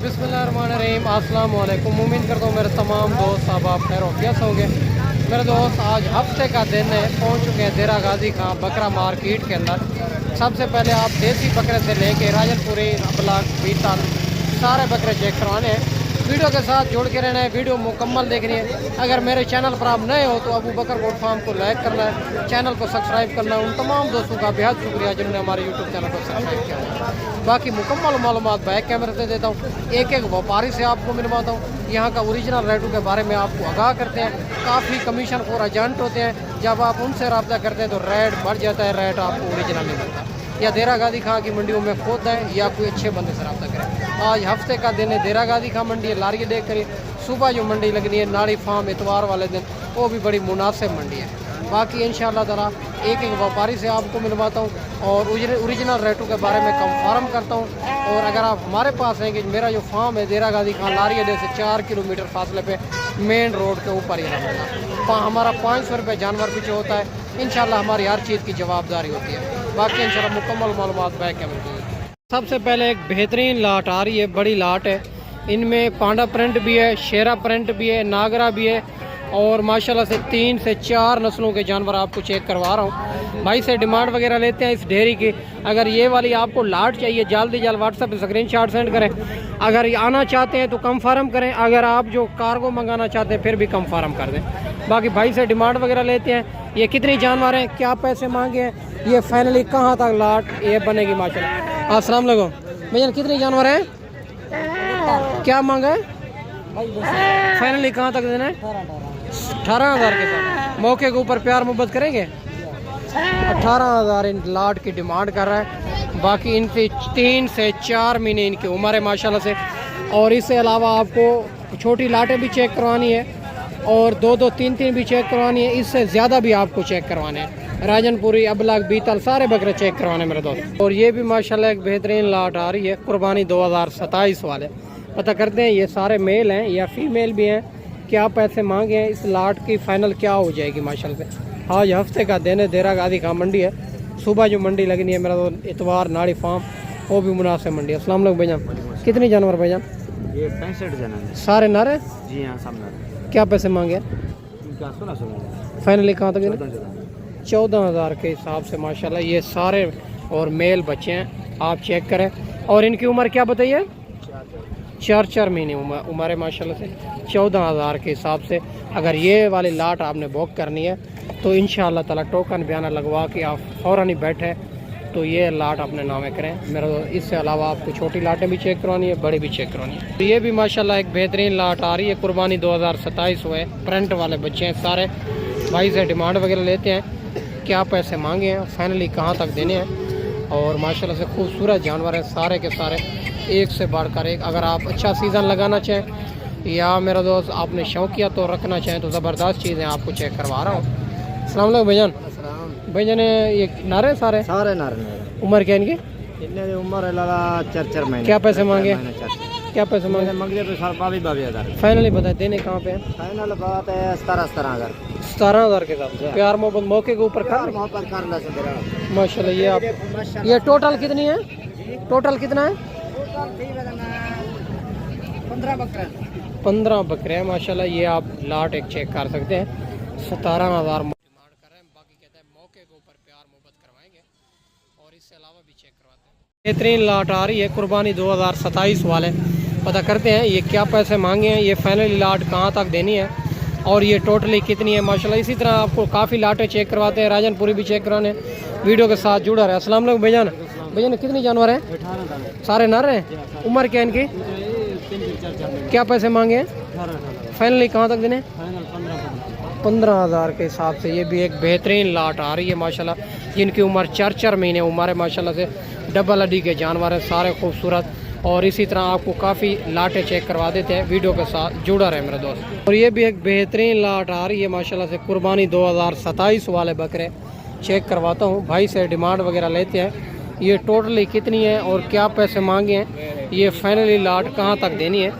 बिस्मिल्लाहिर्रहमानिर्रहीम। अस्सलाम वालेकुम। उम्मीद करता हूँ मेरे तमाम दोस्त आप खैर वफियत होंगे। मेरे दोस्त आज हफ्ते का दिन है, पहुँच चुके हैं देरा गाजी खां बकरा मार्केट के अंदर। सबसे पहले आप देसी बकरे से लेके राजनपुरी ब्लॉक बीतल सारे बकरे चेक करवाने हैं। वीडियो के साथ जुड़ के रहना है, वीडियो मुकम्मल देखनी है। अगर मेरे चैनल पर आप नए हो तो अबू बकर गोट फार्म को लाइक करना है, चैनल को सब्सक्राइब करना है। उन तमाम दोस्तों का बेहद शुक्रिया जिन्होंने हमारे यूट्यूब चैनल को सब्सक्राइब किया। बाकी मुकम्मल मालूमात बैक कैमरे से देता हूँ, एक एक व्यापारी से आपको मिलवाता हूँ, यहाँ का ओरिजिनल रेटों के बारे में आपको आगाह करते हैं। काफ़ी कमीशन खोर एजेंट होते हैं, जब आप उनसे रब्ता करते हैं तो रेट बढ़ जाता है, रेट आपको ओरिजिनल नहीं मिलता। या देरा गाजी खां की मंडियों में खुद है या कोई अच्छे बंदे से रब्ता करें। आज हफ्ते का दिन है, देरा गाजी खां मंडी है, लारी देख करिए। सुबह जो मंडी लगनी है नाड़ी फार्म इतवार वाले दिन, वो भी बड़ी मुनासिब मंडी है। बाकी इंशाअल्लाह ताला एक एक व्यापारी से आपको मिलवाता हूँ और ओरिजिनल रेटों के बारे में कंफर्म करता हूँ। और अगर आप हमारे पास हैं कि मेरा जो फार्म है देरा गाजी खां लारी अड्डे से 4 किलोमीटर फासले पे मेन रोड के ऊपर ही रहता। हमारा 500 रुपये जानवर पीछे होता है। इंशाअल्लाह हमारी हर चीज़ की जवाबदारी होती है। बाकी इंशाअल्लाह मुकम्मल मालूमात बैक कैमरे में। सबसे पहले एक बेहतरीन लाट आ रही है, बड़ी लाट है। इनमें पांडा प्रिंट भी है, शेरा प्रिंट भी है, नागरा भी है और माशाल्लाह से 3 से 4 नस्लों के जानवर आपको चेक करवा रहा हूँ। भाई से डिमांड वगैरह लेते हैं इस डेयरी की। अगर ये वाली आपको लाट चाहिए जल्दी जल्द व्हाट्सएप पे स्क्रीनशॉट सेंड करें। अगर ये आना चाहते हैं तो कंफर्म करें, अगर आप जो कार्गो मंगाना चाहते हैं फिर भी कंफर्म कर दें। बाकी भाई से डिमांड वगैरह लेते हैं। ये कितनी जानवर हैं, क्या पैसे मांगे हैं, ये फाइनली कहाँ तक लाट ये बनेगी माशाल्लाह। अस्सलाम वालेकुम भैया, कितनी जानवर हैं, क्या मांगा है, फाइनली कहाँ तक देना है? 18,000 के साथ मौके के ऊपर प्यार मोहब्बत करेंगे। 18,000 इन लाट की डिमांड कर रहा है। बाकी इनसे 3 से 4 महीने इनकी उम्र है माशाल्लाह से। और इससे अलावा आपको छोटी लाटें भी चेक करवानी है और 2-2, 3-3 भी चेक करवानी है। इससे ज़्यादा भी आपको चेक करवाने हैं। राजनपुरी, अबलाग, बीतल सारे बकरे चेक करवाने मेरे दोस्त। और ये भी माशाल्लाह एक बेहतरीन लाट आ रही है, कुर्बानी 2027 वाले। पता करते हैं ये सारे मेल हैं या फीमेल भी हैं, क्या पैसे मांगे हैं, इस लाट की फ़ाइनल क्या हो जाएगी माशाल्लाह से। आज हफ्ते का दिन है, देरा गाजी खां मंडी है। सुबह जो मंडी लगनी है मेरा दोस्त इतवार नाड़ी फार्म, वो भी मुनासिब मंडी है। अस्सलाम वालेकुम भैया, कितनी जानवर भैया? ये 65 जानवर सारे नारे? जी हाँ, सब नारे। क्या पैसे मांगे? 16 फाइनली कहाँ तक? 14,000 के हिसाब से माशाल्लाह ये सारे और मेल बच्चे हैं, आप चेक करें। और इनकी उम्र क्या बताइए? 4-4 महीने उम्र है माशाल्लाह से। 14,000 के हिसाब से अगर ये वाली लाट आपने बुक करनी है तो इंशाअल्लाह ताला टोकन बयाना लगवा के आप फ़ौरन ही बैठे तो ये लाट अपने नामे करें मेरा। इससे अलावा आपको छोटी लाटें भी चेक करवानी है, बड़ी भी चेक करवानी है। तो ये भी माशाल्लाह एक बेहतरीन लाट आ रही है, कुर्बानी 2027 हुए, प्रिंट वाले बच्चे हैं सारे। भाई से डिमांड वगैरह लेते हैं, क्या पैसे मांगे हैं, फाइनली कहाँ तक देने हैं। और माशाल्लाह से खूबसूरत जानवर हैं सारे के सारे, एक से बढ़कर एक। अगर आप अच्छा सीज़न लगाना चाहें या मेरा दोस्त आपने शौकिया तो रखना चाहें तो ज़बरदस्त चीज़ें आपको चेक करवा रहा हूँ। अस्सलाम वालेकुम भैया। भैया ये नारे सारे नारे। उम्र क्या इनकी? इतने उम्र है लाला 4-4 महीने। क्या पैसे मांगे? क्या पैसे मांगे? मंगले तो साल 22,000। फाइनली बताए देने कहाँ पे हैं? फाइनल बात है 17,000। 17,000 के साथ प्यार मोहब्बत मौके के ऊपर कर माशाल्लाह। ये आप ये टोटल कितनी है? टोटल कितना है? 15 बकरे हैं माशाल्लाह। ये आप लाट एक चेक कर सकते हैं। 17,000 डिमांड कर रहे हैं। बाकी कहते हैं मौके के ऊपर प्यार मोहब्बत करवाएंगे और इससे अलावा भी चेक करवाते हैं। बेहतरीन लाट आ रही है, कुर्बानी 2027 वाले। पता करते हैं ये क्या पैसे मांगे हैं, ये फाइनली लाट कहाँ तक देनी है और ये टोटली कितनी है माशाल्लाह। इसी तरह आपको काफ़ी लाटें चेक करवाते हैं, राजनपुरी भी चेक कराने। वीडियो के साथ जुड़ा रहे। अस्सलाम वालेकुम भैया। भैया ने कितनी जानवर हैं? 18 सारे नर हैं? उम्र क्या इनकी? 3-4 क्या पैसे मांगे हैं? 18 फाइनली कहाँ तक देने? 15,000 के हिसाब से। ये भी एक बेहतरीन लाट आ रही है माशाल्लाह, जिनकी उम्र 4-4 महीने उम्र है माशाल्लाह से। डबल अडी के जानवर हैं सारे खूबसूरत। और इसी तरह आपको काफ़ी लाटें चेक करवा देते हैं, वीडियो के साथ जुड़ा रहे मेरे दोस्त। और ये भी एक बेहतरीन लाट आ रही है माशाल्लाह से, कुर्बानी 2027 वाले बकरे चेक करवाता हूँ। भाई से डिमांड वगैरह लेते हैं, ये टोटली कितनी है और क्या पैसे मांगे हैं, ये फाइनली लाट कहाँ तक देनी है।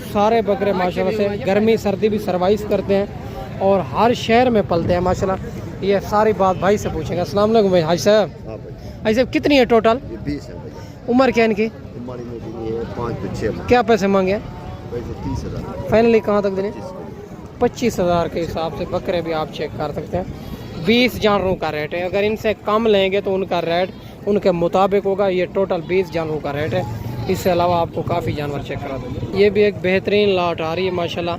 सारे बकरे माशाल्लाह से गर्मी सर्दी भी सर्वाइव करते हैं और हर शहर में पलते हैं माशाल्लाह। ये सारी बात भाई से पूछेंगे। अस्सलाम वालेकुम भाई। हाजी साहब, हाजी साहब कितनी है टोटल? 20 है। उम्र क्या इनकी? 5 तो 6 क्या पैसे मांगे? पैसे 30,000 फाइनली कहाँ तक देने? 25,000 के हिसाब से बकरे भी आप चेक कर सकते हैं। 20 जानवरों का रेट है। अगर इनसे कम लेंगे तो उनका रेट उनके मुताबिक होगा। ये टोटल 20 जानवरों का रेट है। इससे अलावा आपको काफ़ी जानवर चेक करा देंगे। ये भी एक बेहतरीन लाट आ रही है माशाल्लाह।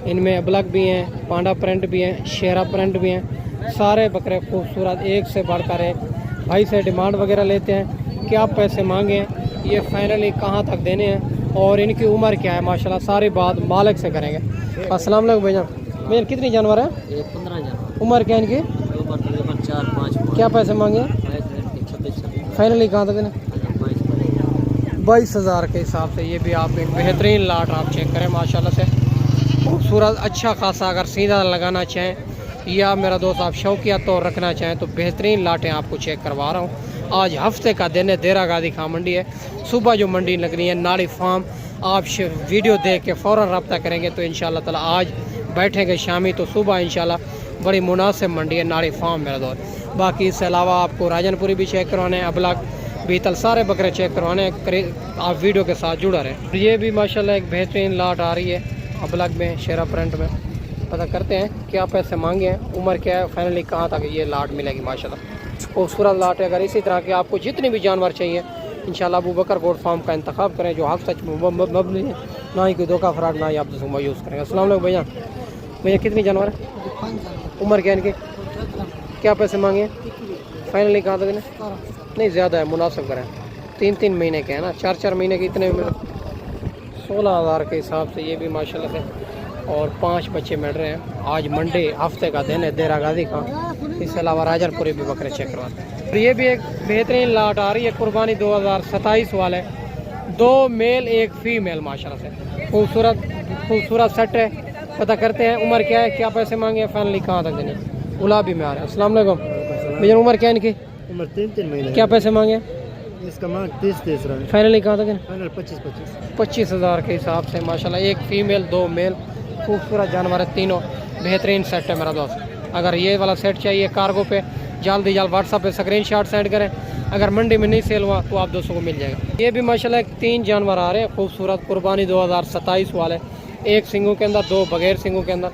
इनमें अबलग भी हैं, पांडा प्रिंट भी हैं, शेरा प्रिंट भी हैं। सारे बकरे खूबसूरत, एक से बढ़कर एक। भाई से डिमांड वगैरह लेते हैं, क्या पैसे मांगे हैं, ये फाइनली कहाँ तक देने हैं और इनकी उम्र क्या है माशाल्लाह, सारी बात मालिक से करेंगे। अस्सलाम वालेकुम भैया। भैया कितनी जानवर है? 15 जानवर। उम्र क्या है इनकी? 4-5 क्या पैसे मांगे? 26 फाइनली कहाँ तक देने? 22,000 के हिसाब से। ये भी आप एक बेहतरीन लाट आप चेक करें माशाल्लाह से, खूबसूरत अच्छा खासा। अगर सीधा लगाना चाहें या मेरा दोस्त आप शौकिया तौर रखना चाहें तो बेहतरीन लाटें आपको चेक करवा रहा हूँ। आज हफ्ते का दिन है, देरा गादी खां मंडी है। सुबह जो मंडी लगनी है नाड़ी फार्म, आप वीडियो देख के फ़ौरन रब्ता करेंगे तो इंशाल्लाह ताला आज बैठेंगे शामी तो सुबह इंशाल्लाह बड़ी मुनासिब मंडी है नाड़ी फार्म मेरा दोस्त। बाकी इसके अलावा आपको राजनपुरी भी चेक करवाने हैं, अबलग बीतल सारे बकरे चेक करवाने हैं। आप वीडियो के साथ जुड़ा रहें। ये भी माशाल्लाह एक बेहतरीन लाट आ रही है अबलग में, शेरा प्रिंट में। पता करते हैं क्या पैसे मांगे हैं, उम्र क्या है, फाइनली कहाँ तक ये लाट मिलेगी माशाल्लाह। खूबसूरत लाट है। अगर इसी तरह के आपको जितने भी जानवर चाहिए इंशाल्लाह अबू बकर गोट फार्म का इंतखाब करें, जो हक सच मबनी है, ना ही कोई धोखा फराड, ना ही आप दूसरों यूज़ करेंगे। अस्सलाम वालेकुम भैया। भैया कितनी जानवर है? उम्र क्या है इनकी? क्या पैसे मांगे? फाइनली कहाँ तक? नहीं ज़्यादा है, मुनासिब करें। 3-3 महीने के हैं ना, 4-4 महीने के इतने में 16,000 के हिसाब से। ये भी माशाल्लाह से और 5 बच्चे मिल रहे हैं। आज मंडे हफ्ते का दिन है, देरा गाजी का। इसके अलावा राजनपुरी भी बकरे चेक करवाते हैं। ये भी एक बेहतरीन लाट आ रही है, कुर्बानी 2027 वाले। 2 मेल 1 फीमेल माशाल्लाह से, खूबसूरत सेट है। पता करते हैं उम्र क्या है, क्या पैसे मांगे, फाइनली कहाँ तक देने। गुलाबी में आ रहे हैं। अस्सलाम वालेकुम भैया। उम्र क्या है इनकी? उम्र 3-3 महीने। क्या पैसे मांगे? इसका मांग 30 रहा है। फाइनली कहाँ तक है? फाइनल 25 25,000 के हिसाब से माशाल्लाह। 1 फीमेल 2 मेल, खूबसूरत जानवर है तीनों। बेहतरीन सेट है मेरा दोस्त। अगर ये वाला सेट चाहिए कार्गो पे जल्दी व्हाट्सएप पे स्क्रीनशॉट सेंड करें। अगर मंडी में नहीं सेल हुआ तो आप 200 को मिल जाएगा। ये भी माशाल्लाह 3 जानवर आ रहे हैं खूबसूरत, कुर्बानी 2027 वाले। 1 सिंगों के अंदर, 2 बगैर सिंगों के अंदर।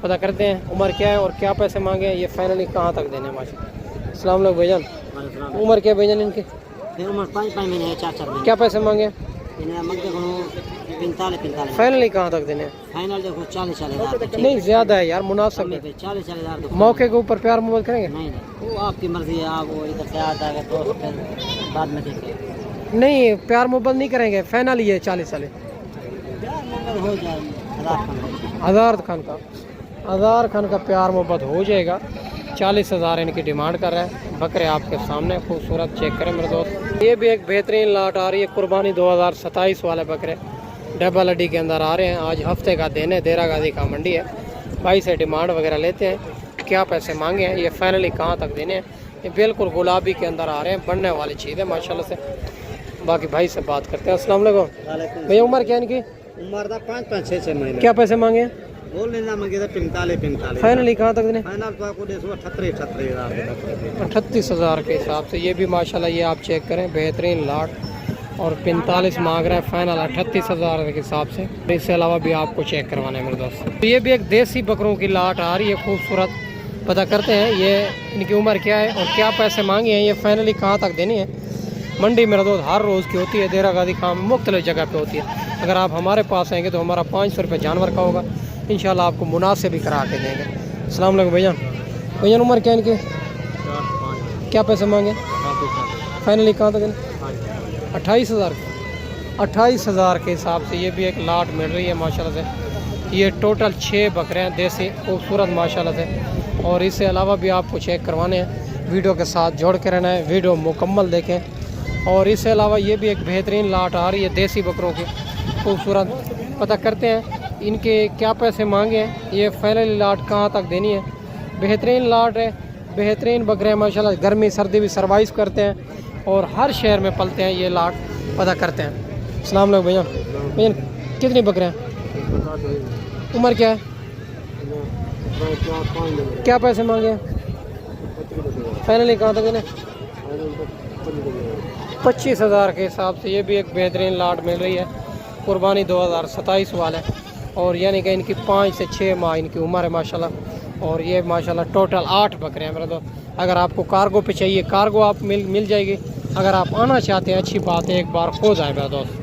पता करते हैं उम्र क्या है और क्या पैसे मांगे हैं, ये फाइनली कहाँ तक देने माशाल्लाह। अस्सलाम वालेकुम भैजान। उम्र क्या भैजान इनकी? उम्र 5 महीने है, 4 महीने। क्या पैसे मांगे? 45 फाइनली कहाँ तक देने? फाइनल देखो 40 हज़ार। नहीं ज़्यादा है यार, मुनासिब है। 40 हज़ार मौके के ऊपर प्यार मोहब्बत करेंगे? नहीं, वो आपकी मर्जी है। आप वो इधर से आता है तो फिर बाद में देखेंगे। नहीं, प्यार मोहब्बत नहीं करेंगे, फाइनल ही है 40 साल। हो जाएगी आज़ाद खान का प्यार मोहब्बत हो जाएगा। 40,000 इनकी डिमांड कर रहे हैं। बकरे आपके सामने खूबसूरत, चेक करें मेरे दोस्त। ये भी एक बेहतरीन लाट आ रही है, कुर्बानी 2027 वाले बकरे डबल अड्डी के अंदर आ रहे हैं। आज हफ्ते का दिन है, देरा गाजी का मंडी है। भाई से डिमांड वगैरह लेते हैं, क्या पैसे मांगे हैं, ये फाइनली कहाँ तक देने हैं। ये बिल्कुल गुलाबी के अंदर आ रहे हैं, बनने वाली चीज़ है माशाल्लाह से। बाकी भाई से बात करते हैं। अस्सलाम वालेकुम भैया। उम्र क्या है इनकी? उम्र 5-6 महीने। क्या पैसे मांगे? बोल लेना मंगे 45 फाइनली कहाँ तक देने? फाइनल तो आपको 38,000 के हिसाब से। ये भी माशाल्लाह ये आप चेक करें, बेहतरीन लाट। और 45 मांग रहा है, फाइनल 38,000 के हिसाब से। इसके अलावा भी आपको चेक करवाना है मेरे दोस्त। तो ये भी एक देसी बकरों की लाट आ रही है खूबसूरत। पता करते हैं ये इनकी उम्र क्या है और क्या पैसे मांगे हैं, ये फाइनली कहाँ तक देनी है। मंडी मेरा दोस्त हर रोज़ की होती है, देरा गाजी खां में मुख्तलिफ जगह पे होती है। अगर आप हमारे पास आएंगे तो हमारा 500 रुपये जानवर का होगा, इंशाल्लाह आपको मुनासिब भी करा के देंगे। अस्सलाम वालेकुम भैया। भैया उम्र क्या है इनकी? क्या पैसे मांगे? फाइनली कहाँ तक देने? 28,000 के हिसाब से। ये भी एक लाट मिल रही है माशाल्लाह से। ये टोटल 6 बकरे हैं देसी, खूबसूरत माशाल्लाह से। और इससे अलावा भी आपको चेक करवाने हैं, वीडियो के साथ जोड़ के रहना है, वीडियो मुकम्मल देखें। और इससे अलावा ये भी एक बेहतरीन लाट आ रही है देसी बकरों की, खूबसूरत। पता करते हैं इनके क्या पैसे मांगे हैं, ये फाइनली लाट कहाँ तक देनी है। बेहतरीन लाट है, बेहतरीन बकरे हैं माशाल्लाह। गर्मी सर्दी भी सर्वाइव करते हैं और हर शहर में पलते हैं ये लाट। पता करते हैं। अस्सलाम वालेकुम भैया। भैया कितनी बकरे हैं? उम्र क्या है? क्या पैसे मांगे? फाइनली कहाँ तक देने? 25,000 के हिसाब से। ये भी एक बेहतरीन लाट मिल रही है। कुर्बानी 2027 वाला है और यानी कि इनकी 5 से 6 माह इनकी उम्र है माशाल्लाह। और ये माशाल्लाह टोटल 8 बकरे हैं मेरे दोस्त। अगर आपको कार्गो पे चाहिए कार्गो आप मिल जाएगी। अगर आप आना चाहते हैं अच्छी बात है, एक बार खुद आए मेरे दोस्त।